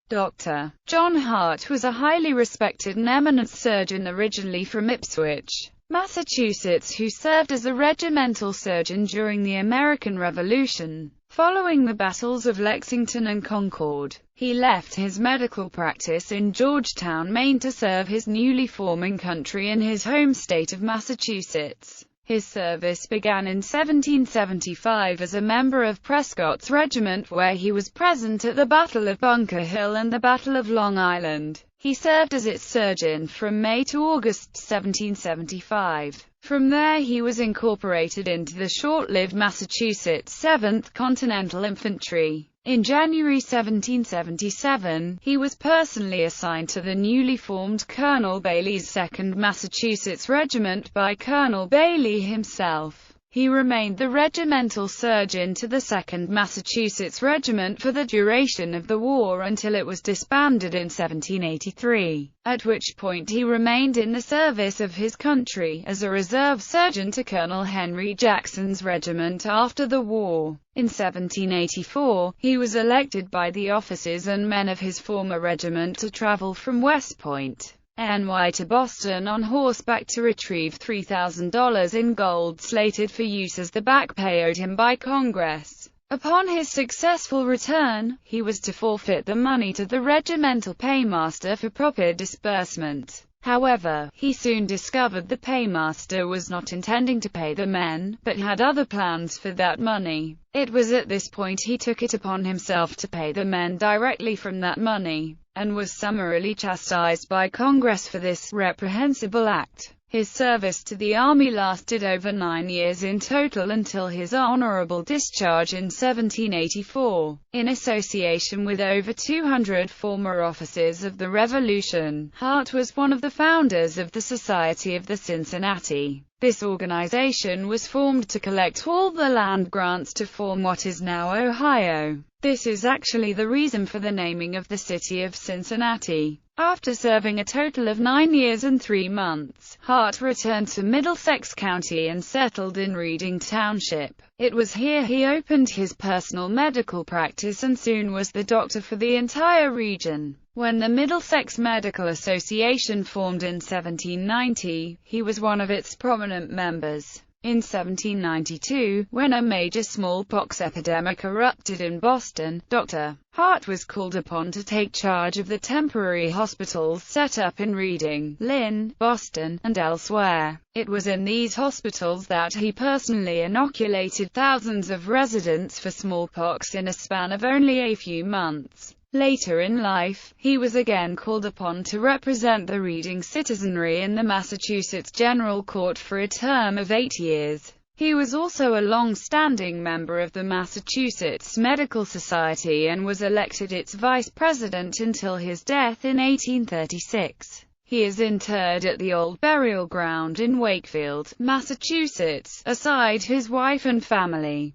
Dr. John Hart was a highly respected and eminent surgeon originally from Ipswich, Massachusetts, who served as a regimental surgeon during the American Revolution. Following the battles of Lexington and Concord, he left his medical practice in Georgetown, Maine to serve his newly forming country in his home state of Massachusetts. His service began in 1775 as a member of Prescott's regiment, where he was present at the Battle of Bunker Hill and the Battle of Long Island. He served as its surgeon from May to August 1775. From there he was incorporated into the short-lived Massachusetts 7th Continental Infantry. In January 1777, he was personally assigned to the newly formed Colonel Bailey's 2nd Massachusetts Regiment by Colonel Bailey himself. He remained the regimental surgeon to the 2nd Massachusetts Regiment for the duration of the war until it was disbanded in 1783, at which point he remained in the service of his country as a reserve surgeon to Colonel Henry Jackson's regiment after the war. In 1784, he was elected by the officers and men of his former regiment to travel from West Point, NY to Boston on horseback to retrieve $3,000 in gold slated for use as the back pay owed him by Congress. Upon his successful return, he was to forfeit the money to the regimental paymaster for proper disbursement. However, he soon discovered the paymaster was not intending to pay the men, but had other plans for that money. It was at this point he took it upon himself to pay the men directly from that money, and was summarily chastised by Congress for this reprehensible act. His service to the Army lasted over 9 years in total until his honorable discharge in 1784. In association with over 200 former officers of the Revolution, Hart was one of the founders of the Society of the Cincinnati. This organization was formed to collect all the land grants to form what is now Ohio. This is actually the reason for the naming of the city of Cincinnati. After serving a total of 9 years and 3 months, Hart returned to Middlesex County and settled in Reading Township. It was here he opened his personal medical practice and soon was the doctor for the entire region. When the Middlesex Medical Association formed in 1790, he was one of its prominent members. In 1792, when a major smallpox epidemic erupted in Boston, Dr. Hart was called upon to take charge of the temporary hospitals set up in Reading, Lynn, Boston, and elsewhere. It was in these hospitals that he personally inoculated thousands of residents for smallpox in a span of only a few months. Later in life, he was again called upon to represent the Reading citizenry in the Massachusetts General Court for a term of 8 years. He was also a long-standing member of the Massachusetts Medical Society and was elected its vice president until his death in 1836. He is interred at the Old Burial Ground in Wakefield, Massachusetts, aside his wife and family.